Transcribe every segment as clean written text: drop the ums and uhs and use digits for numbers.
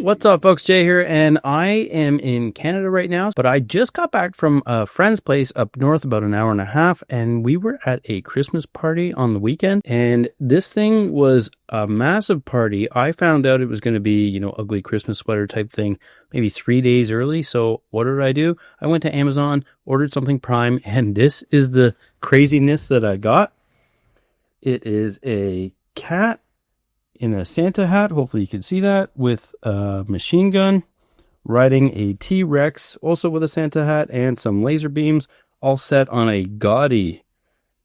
What's up, folks? Jay here, and I am in Canada right now, but I just got back from a friend's place up north about an hour and a half, and we were at a Christmas party on the weekend, and this thing was a massive party. I found out it was going to be, ugly Christmas sweater type thing, maybe 3 days early. So what did I do? I went to Amazon, ordered something Prime, and this is the craziness that I got. It is a cat in a Santa hat, hopefully you can see that, with a machine gun, riding a T-Rex, also with a Santa hat, and some laser beams, all set on a gaudy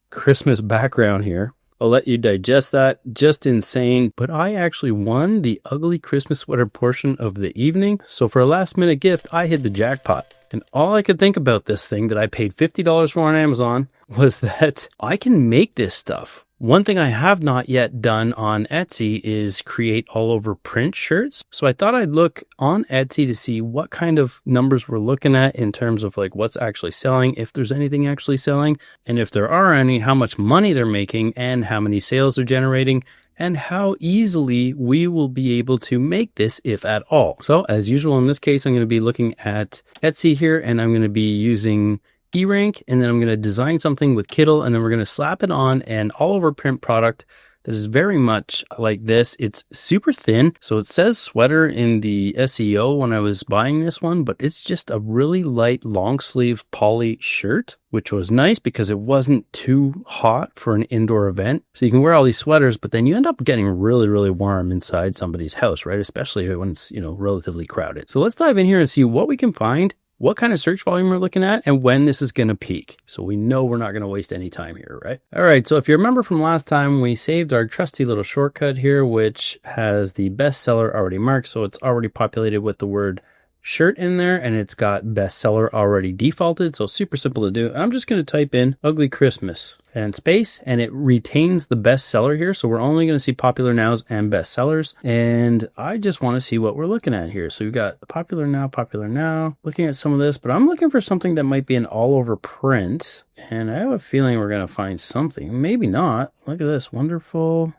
Christmas background here. I'll let you digest that. Just insane. But I actually won the ugly Christmas sweater portion of the evening. So for a last minute gift, I hit the jackpot. And all I could think about this thing that I paid $50 for on Amazon was that I can make this stuff. One thing I have not yet done on Etsy is create all over print shirts. So I thought I'd look on Etsy to see what kind of numbers we're looking at in terms of like what's actually selling, if there's anything actually selling, and if there are any, how much money they're making and how many sales they're generating, and how easily we will be able to make this, if at all. So as usual, in this case, I'm going to be looking at Etsy here, and I'm going to be using Erank, and then I'm going to design something with Kittl, and then we're going to slap it on an all over print product that is very much like this. It's super thin, so it says sweater in the SEO when I was buying this one, but it's just a really light long sleeve poly shirt, which was nice because it wasn't too hot for an indoor event. So you can wear all these sweaters, but then you end up getting really, really warm inside somebody's house, right? Especially when it's, relatively crowded. So let's dive in here and see what we can find, what kind of search volume we're looking at, and when this is going to peak. So we know we're not going to waste any time here, right? All right, so if you remember from last time, we saved our trusty little shortcut here, which has the bestseller already marked. So it's already populated with the word shirt in there, and it's got bestseller already defaulted. So super simple to do. I'm just going to type in ugly Christmas and space, and it retains the bestseller here. So we're only going to see popular nows and bestsellers. And I just want to see what we're looking at here. So we've got popular now, looking at some of this, but I'm looking for something that might be an all over print. And I have a feeling we're going to find something. Maybe not. Look at this. Wonderful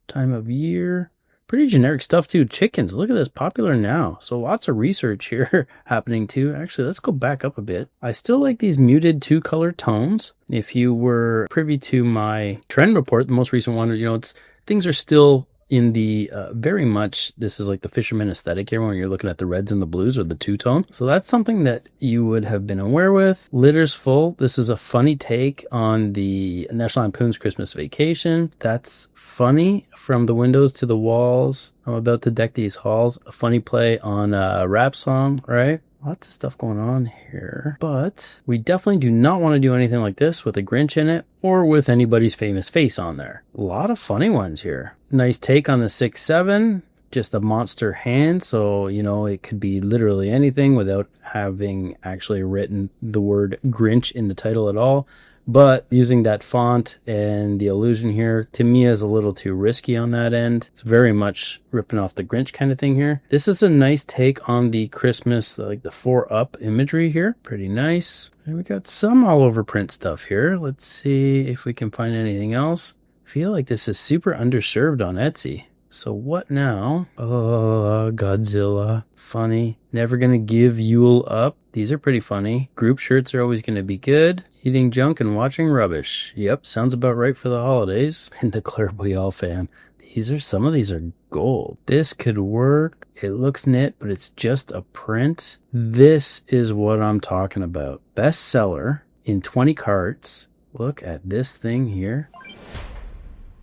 time of year. Pretty generic stuff too. Chickens, look at this, popular now. So lots of research here happening too. Actually, let's go back up a bit. I still like these muted 2-color tones. If you were privy to my trend report, the most recent one, things are still in the very much, this is like the fisherman aesthetic here when you're looking at the reds and the blues, or the two-tone. So that's something that you would have been aware with. Litter's full. This is a funny take on the National Lampoon's Christmas Vacation. That's funny. From the windows to the walls, I'm about to deck these halls. A funny play on a rap song, right? Lots of stuff going on here, but we definitely do not want to do anything like this with a Grinch in it or with anybody's famous face on there. A lot of funny ones here. Nice take on the 6-7, just a monster hand. So, it could be literally anything without having actually written the word Grinch in the title at all. But using that font and the illusion here, to me, is a little too risky on that end. It's very much ripping off the Grinch kind of thing here. This is a nice take on the Christmas, like the 4-up imagery here. Pretty nice. And we got some all over print stuff here. Let's see if we can find anything else. I feel like this is super underserved on Etsy. So what now? Oh, Godzilla. Funny. Never gonna give Yule up. These are pretty funny. Group shirts are always gonna be good. Eating junk and watching rubbish. Yep, sounds about right for the holidays. And the Clairvoyant fan. Some of these are gold. This could work. It looks knit, but it's just a print. This is what I'm talking about. Bestseller in 20 carts. Look at this thing here.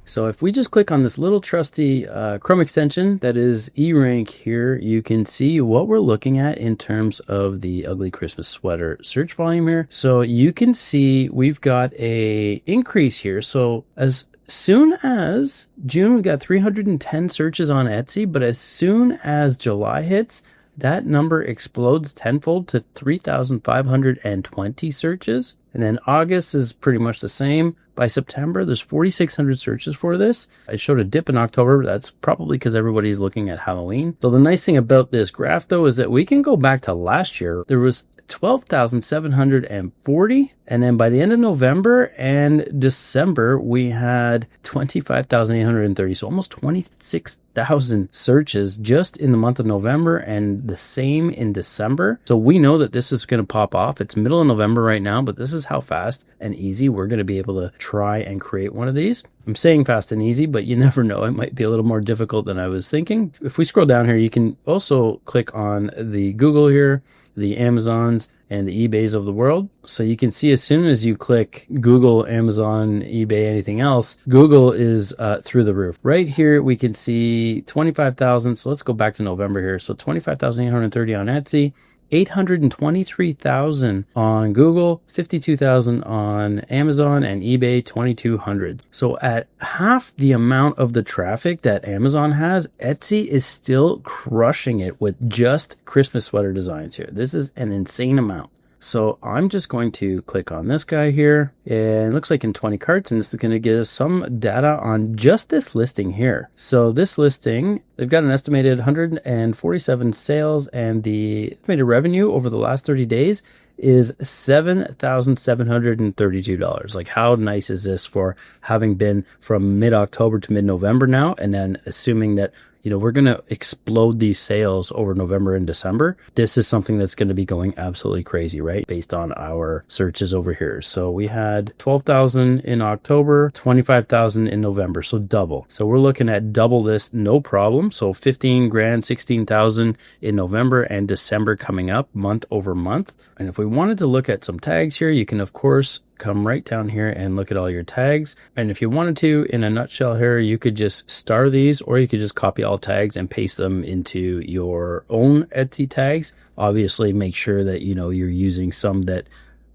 So if we just click on this little trusty Chrome extension that is Erank here, you can see what we're looking at in terms of the ugly Christmas sweater search volume here. So you can see we've got a increase here. So as soon as June, we got 310 searches on Etsy, but as soon as July hits, that number explodes tenfold to 3,520 searches. And then August is pretty much the same. By September, there's 4,600 searches for this. I showed a dip in October, but that's probably because everybody's looking at Halloween. So the nice thing about this graph, though, is that we can go back to last year. There was 12,740. And then by the end of November and December, we had 25,830. So almost 26,000 searches just in the month of November, and the same in December. So we know that this is going to pop off. It's middle of November right now, but this is how fast and easy we're going to be able to try and create one of these. I'm saying fast and easy, but you never know. It might be a little more difficult than I was thinking. If we scroll down here, you can also click on the Google here, the Amazons, and the eBays of the world. So you can see as soon as you click Google, Amazon, eBay, anything else, Google is through the roof. Right here, we can see 25,000. So let's go back to November here. So 25,830 on Etsy, 823,000 on Google, 52,000 on Amazon, and eBay 2,200. So at half the amount of the traffic that Amazon has, Etsy is still crushing it with just Christmas sweater designs here. This is an insane amount. So I'm just going to click on this guy here, and it looks like in 20 carts, and this is going to give us some data on just this listing here. So this listing, they've got an estimated 147 sales, and the estimated revenue over the last 30 days is $7,732. Like, how nice is this for having been from mid-October to mid-November now, and then assuming that we're going to explode these sales over November and December. This is something that's going to be going absolutely crazy, right? Based on our searches over here. So we had 12,000 in October, 25,000 in November. So double. So we're looking at double this, no problem. So 15 grand, 16,000 in November and December coming up month over month. And if we wanted to look at some tags here, you can of course come right down here and look at all your tags. And if you wanted to, in a nutshell here, you could just star these, or you could just copy all tags and paste them into your own Etsy tags. Obviously, make sure that you're using some that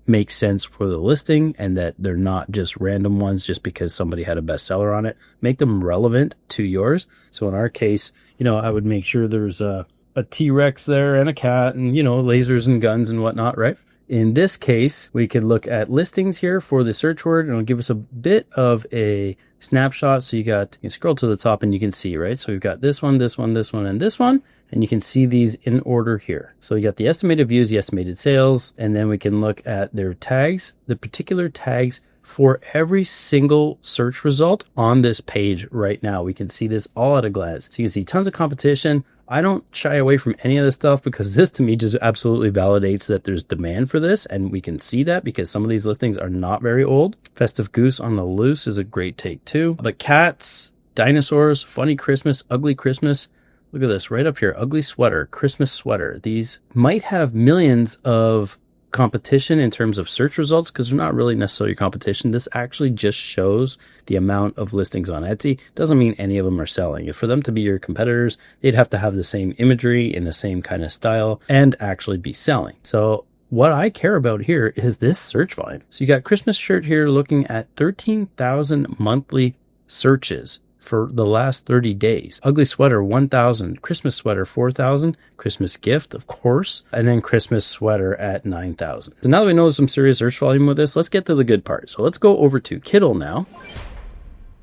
make sense for the listing and that they're not just random ones just because somebody had a bestseller on it. Make them relevant to yours. So in our case, I would make sure there's a T-Rex there and a cat and, lasers and guns and whatnot, right? In this case, we could look at listings here for the search word, and it'll give us a bit of a snapshot. So you can scroll to the top and you can see, right? So we've got this one, this one, this one, and this one, and you can see these in order here. So you got the estimated views, the estimated sales, and then we can look at their tags, the particular tags for every single search result on this page right now. We can see this all at a glance. So you can see tons of competition. I don't shy away from any of this stuff because this to me just absolutely validates that there's demand for this, and we can see that because some of these listings are not very old. Festive Goose on the Loose is a great take too. But cats, dinosaurs, funny Christmas, ugly Christmas. Look at this right up here, ugly sweater, Christmas sweater. These might have millions of competition in terms of search results because they're not really necessarily competition. This actually just shows the amount of listings on Etsy. Doesn't mean any of them are selling. If for them to be your competitors, they'd have to have the same imagery in the same kind of style and actually be selling. So what I care about here is this search volume. So you got Christmas shirt here looking at 13,000 monthly searches for the last 30 days. Ugly sweater, 1,000. Christmas sweater, 4,000. Christmas gift, of course. And then Christmas sweater at 9,000. So now that we know there's some serious search volume with this, let's get to the good part. So let's go over to Kittl now.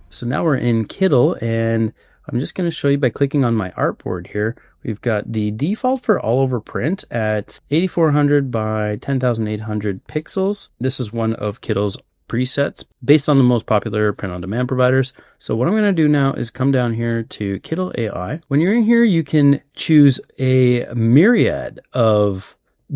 So now we're in Kittl, and I'm just going to show you by clicking on my artboard here. We've got the default for all over print at 8,400 by 10,800 pixels. This is one of Kittl's presets based on the most popular print on demand providers. So what I'm going to do now is come down here to Kittl AI. When you're in here, you can choose a myriad of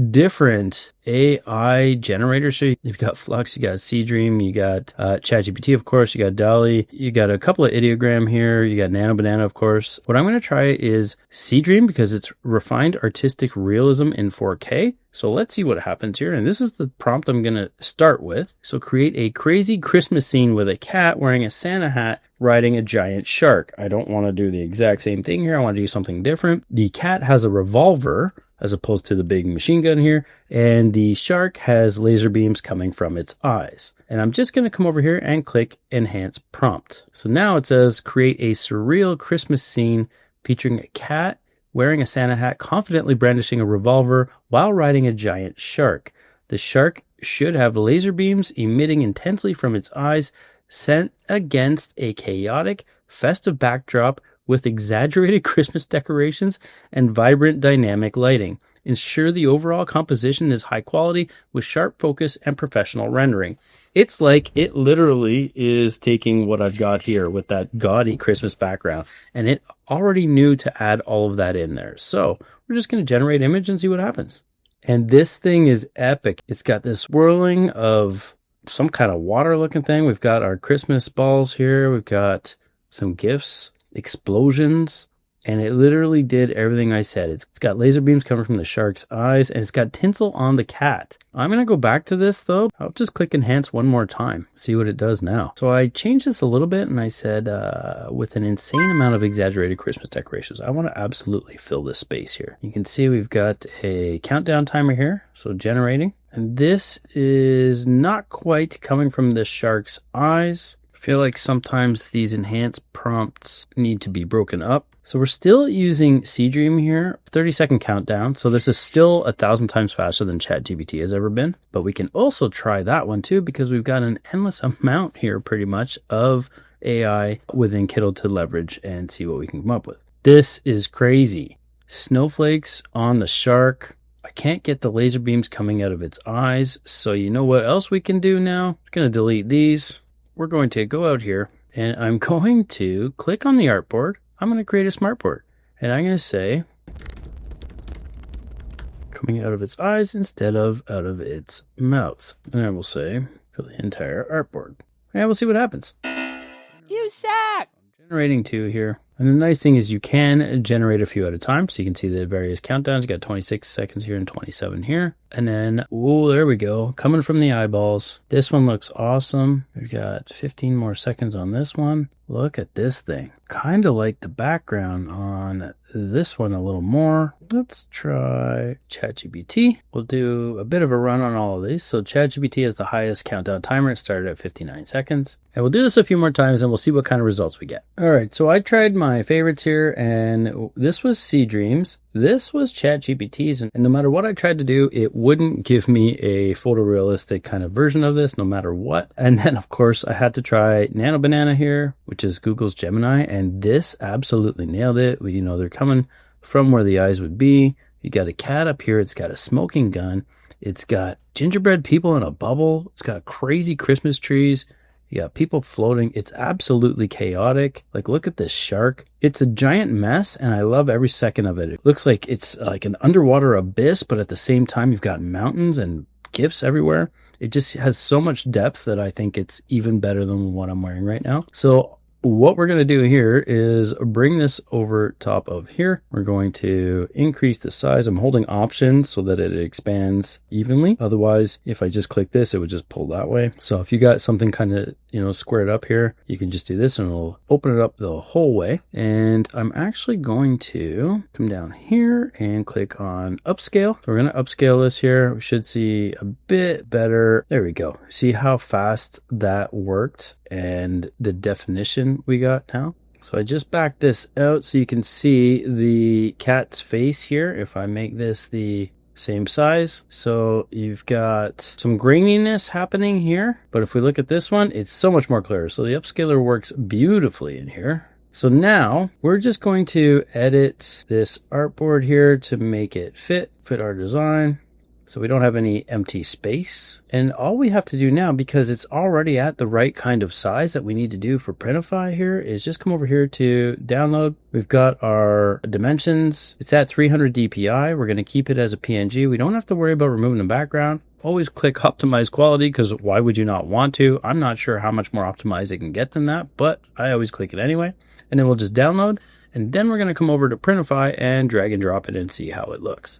different AI generators. So you've got Flux, you got Seedream, you got ChatGPT, of course, you got DALL-E, you got a couple of Ideogram here, you got Nano Banana, of course. What I'm going to try is Seedream because it's refined artistic realism in 4K. So let's see what happens here. And this is the prompt I'm going to start with. So create a crazy Christmas scene with a cat wearing a Santa hat riding a giant shark. I don't want to do the exact same thing here. I want to do something different. The cat has a revolver as opposed to the big machine gun here. And the shark has laser beams coming from its eyes. And I'm just going to come over here and click Enhance Prompt. So now it says create a surreal Christmas scene featuring a cat wearing a Santa hat, confidently brandishing a revolver while riding a giant shark. The shark should have laser beams emitting intensely from its eyes, set against a chaotic, festive backdrop with exaggerated Christmas decorations and vibrant dynamic lighting. Ensure the overall composition is high quality with sharp focus and professional rendering. It's like it literally is taking what I've got here with that gaudy Christmas background, and it already knew to add all of that in there. So we're just going to generate image and see what happens. And this thing is epic. It's got this swirling of some kind of water looking thing. We've got our Christmas balls here. We've got some gifts, explosions, and it literally did everything I said. It's got laser beams coming from the shark's eyes, and it's got tinsel on the cat. I'm going to go back to this though. I'll just click enhance one more time, see what it does now. So I changed this a little bit and I said, with an insane amount of exaggerated Christmas decorations, I want to absolutely fill this space here. You can see we've got a countdown timer here, so generating. And this is not quite coming from the shark's eyes. I feel like sometimes these enhanced prompts need to be broken up. So we're still using Seedream here, 30-second countdown. So this is still 1,000 times faster than ChatGPT has ever been. But we can also try that one too, because we've got an endless amount here pretty much of AI within Kittl to leverage and see what we can come up with. This is crazy. Snowflakes on the shark. I can't get the laser beams coming out of its eyes. So you know what else we can do now? I'm going to delete these. We're going to go out here and I'm going to click on the artboard. I'm going to create a smartboard and I'm going to say coming out of its eyes instead of out of its mouth. And I will say for the entire artboard. And we'll see what happens. You suck! I'm generating 2 here. And the nice thing is you can generate a few at a time. So you can see the various countdowns. You got 26 seconds here and 27 here. And then, oh, there we go. Coming from the eyeballs. This one looks awesome. We've got 15 more seconds on this one. Look at this thing. Kind of like the background on this one a little more. Let's try ChatGPT. We'll do a bit of a run on all of these. So ChatGPT has the highest countdown timer. It started at 59 seconds. And we'll do this a few more times and we'll see what kind of results we get. All right, so I tried my favorites here, and this was Seedreams. This was ChatGPT's, and no matter what I tried to do, it wouldn't give me a photorealistic kind of version of this, no matter what. And then, of course, I had to try Nano Banana here, which is Google's Gemini, and this absolutely nailed it. You know, they're coming from where the eyes would be. You got a cat up here. It's got a smoking gun. It's got gingerbread people in a bubble. It's got crazy Christmas trees. You got people floating. It's absolutely chaotic. Like, look at this shark. It's a giant mess, and I love every second of it. It looks like it's like an underwater abyss, but at the same time, you've got mountains and gifts everywhere. It just has so much depth that I think it's even better than what I'm wearing right now. So what we're going to do here is bring this over top of here. We're going to increase the size. I'm holding Option so that it expands evenly. Otherwise, if I just click this, it would just pull that way. So if you got something kind of, squared up here, you can just do this and it'll open it up the whole way. And I'm actually going to come down here and click on Upscale. So we're going to upscale this here. We should see a bit better. There we go. See how fast that worked and the definition we got now. So I just backed this out so you can see the cat's face here. If I make this the same size, so you've got some graininess happening here, but if we look at this one, it's so much more clear. So the upscaler works beautifully in here. So now we're just going to edit this artboard here to make it fit our design. So we don't have any empty space. And all we have to do now, because it's already at the right kind of size that we need to do for Printify here, is just come over here to download. We've got our dimensions. It's at 300 DPI. We're going to keep it as a PNG. We don't have to worry about removing the background. Always click optimize quality, because why would you not want to? I'm not sure how much more optimized it can get than that, but I always click it anyway. And then we'll just download. And then we're going to come over to Printify and drag and drop it and see how it looks.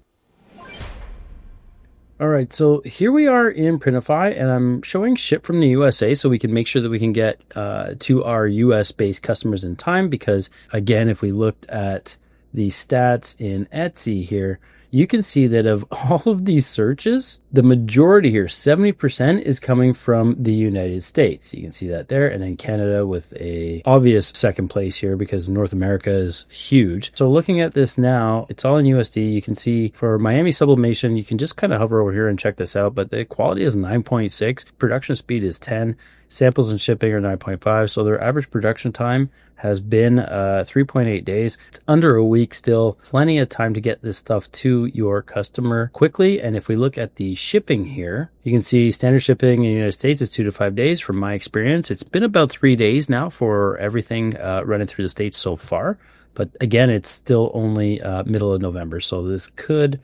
All right, so here we are in Printify, and I'm showing ship from the USA so we can make sure that we can get to our US-based customers in time, because, again, if we looked at the stats in Etsy here, you can see that of all of these searches, the majority here, 70%, is coming from the United States. You can see that there. And then Canada with a obvious second place here because North America is huge. So looking at this now, it's all in USD. You can see for Miami sublimation, you can just kind of hover over here and check this out, but the quality is 9.6, production speed is 10, samples and shipping are 9.5. So their average production time has been 3.8 days. It's under a week still. Plenty of time to get this stuff to your customer quickly. And if we look at the shipping here, you can see standard shipping in the United States is 2 to 5 days. From my experience, it's been about 3 days now for everything running through the States so far. But again, it's still only middle of November. So this could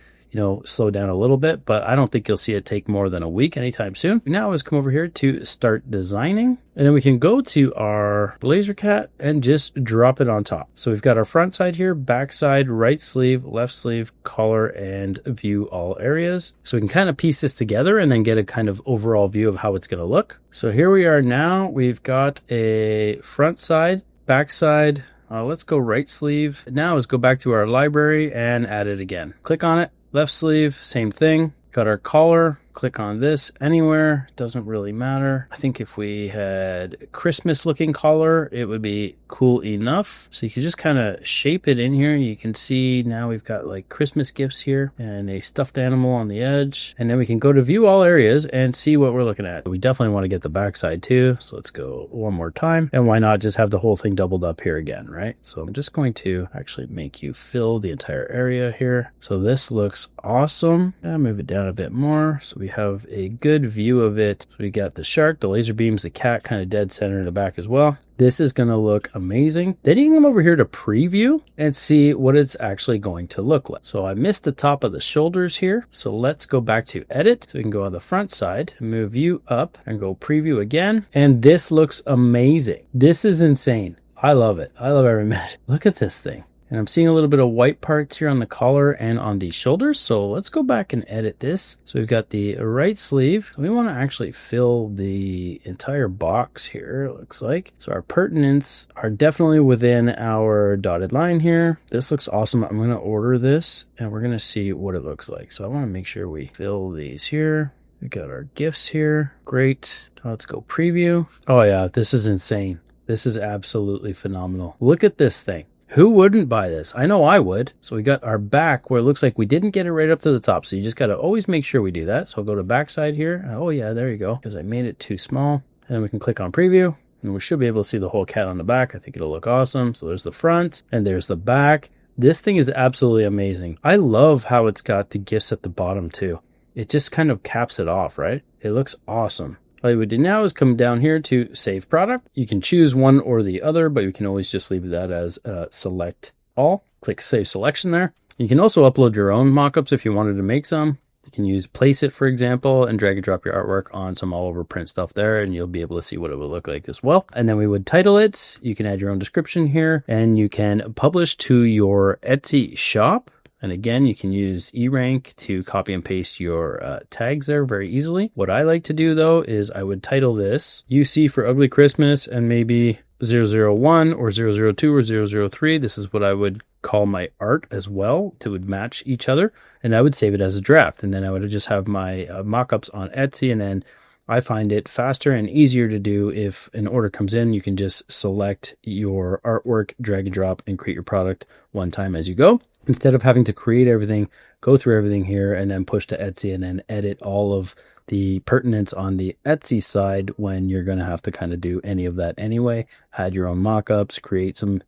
slow down a little bit, but I don't think you'll see it take more than a week anytime soon. Now let's come over here to start designing, and then we can go to our laser cat and just drop it on top. So we've got our front side here, back side, right sleeve, left sleeve, collar, and view all areas. So we can kind of piece this together and then get a kind of overall view of how it's going to look. So here we are now. We've got a front side, back side. Let's go right sleeve. Now let's go back to our library and add it again. Click on it. Left sleeve, same thing. Got our collar. Click on this anywhere, doesn't really matter. I think if we had Christmas looking collar, it would be cool enough. So you can just kind of shape it in here. You can see now we've got like Christmas gifts here and a stuffed animal on the edge. And then we can go to view all areas and see what we're looking at. We definitely want to get the backside too. So let's go one more time. And why not just have the whole thing doubled up here again, right? So I'm just going to actually make you fill the entire area here. So this looks awesome. I'll move it down a bit more. So we have a good view of it. So we got the shark, the laser beams, the cat kind of dead center in the back as well. This is going to look amazing. Then you can come over here to preview and see what it's actually going to look like. So I missed the top of the shoulders here. So let's go back to edit. So we can go on the front side, move you up and go preview again. And this looks amazing. This is insane. I love it. I love every minute. Look at this thing. And I'm seeing a little bit of white parts here on the collar and on the shoulders. So let's go back and edit this. So we've got the right sleeve. We want to actually fill the entire box here, it looks like. So our pertinents are definitely within our dotted line here. This looks awesome. I'm going to order this and we're going to see what it looks like. So I want to make sure we fill these here. We got our gifts here. Great. Let's go preview. Oh yeah, this is insane. This is absolutely phenomenal. Look at this thing. Who wouldn't buy this? I know I would. So we got our back where it looks like we didn't get it right up to the top. So you just got to always make sure we do that. So I'll go to backside here. Oh yeah, there you go. Because I made it too small. And then we can click on preview and we should be able to see the whole cat on the back. I think it'll look awesome. So there's the front and there's the back. This thing is absolutely amazing. I love how it's got the gifts at the bottom too. It just kind of caps it off, right? It looks awesome. All you would do now is come down here to save product. You can choose one or the other, but you can always just leave that as select all. Click save selection there. You can also upload your own mockups if you wanted to make some. You can use place it, for example, and drag and drop your artwork on some all over print stuff there, and you'll be able to see what it would look like as well. And then we would title it. You can add your own description here, and you can publish to your Etsy shop. And again, you can use Erank to copy and paste your tags there very easily. What I like to do though is I would title this UC for Ugly Christmas and maybe 001 or 002 or 003. This is what I would call my art as well to would match each other. And I would save it as a draft. And then I would just have my mockups on Etsy. And then I find it faster and easier to do if an order comes in. You can just select your artwork, drag and drop, and create your product one time as you go. Instead of having to create everything, go through everything here, and then push to Etsy and then edit all of the pertinence on the Etsy side when you're going to have to kind of do any of that anyway. Add your own mockups, create some,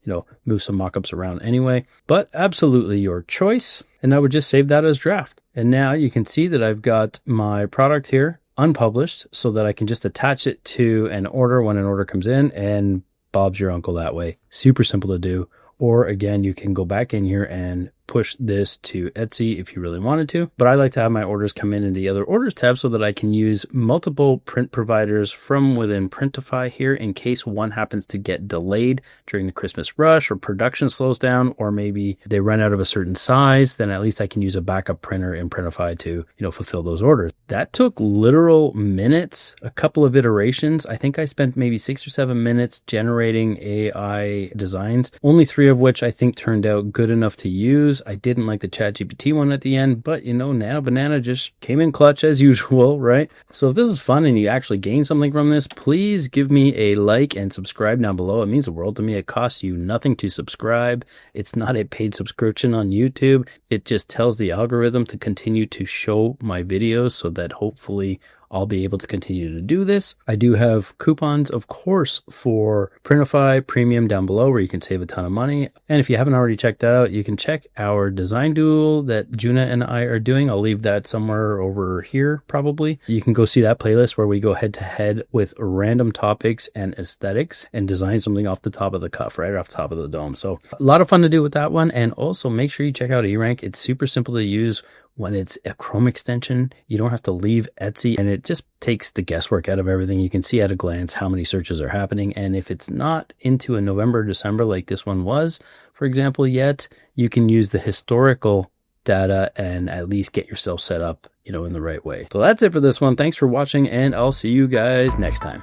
move some mockups around anyway. But absolutely your choice. And I would just save that as draft. And now you can see that I've got my product here unpublished so that I can just attach it to an order when an order comes in, and Bob's your uncle that way. Super simple to do. Or again, you can go back in here and push this to Etsy if you really wanted to. But I like to have my orders come in the other orders tab so that I can use multiple print providers from within Printify here in case one happens to get delayed during the Christmas rush or production slows down, or maybe they run out of a certain size. Then at least I can use a backup printer in Printify to, fulfill those orders. That took literal minutes, a couple of iterations. I think I spent maybe 6 or 7 minutes generating AI designs, only 3 of which I think turned out good enough to use. videos. I didn't like the ChatGPT one at the end, but you know, Nano Banana just came in clutch as usual, right? So if this is fun and you actually gain something from this, please give me a like and subscribe down below. It means the world to me. It costs you nothing to subscribe. It's not a paid subscription on YouTube. It just tells the algorithm to continue to show my videos so that hopefully I'll be able to continue to do this. I do have coupons, of course, for Printify Premium down below where you can save a ton of money. And if you haven't already checked that out, you can check our design duel that Juna and I are doing. I'll leave that somewhere over here, probably. You can go see that playlist where we go head to head with random topics and aesthetics and design something off the top of the cuff, right off the top of the dome. So a lot of fun to do with that one. And also make sure you check out Erank. It's super simple to use. When it's a Chrome extension, you don't have to leave Etsy, and it just takes the guesswork out of everything. You can see at a glance how many searches are happening. And if it's not into a November, December, like this one was, for example, yet, you can use the historical data and at least get yourself set up, you know, in the right way. So that's it for this one. Thanks for watching, and I'll see you guys next time.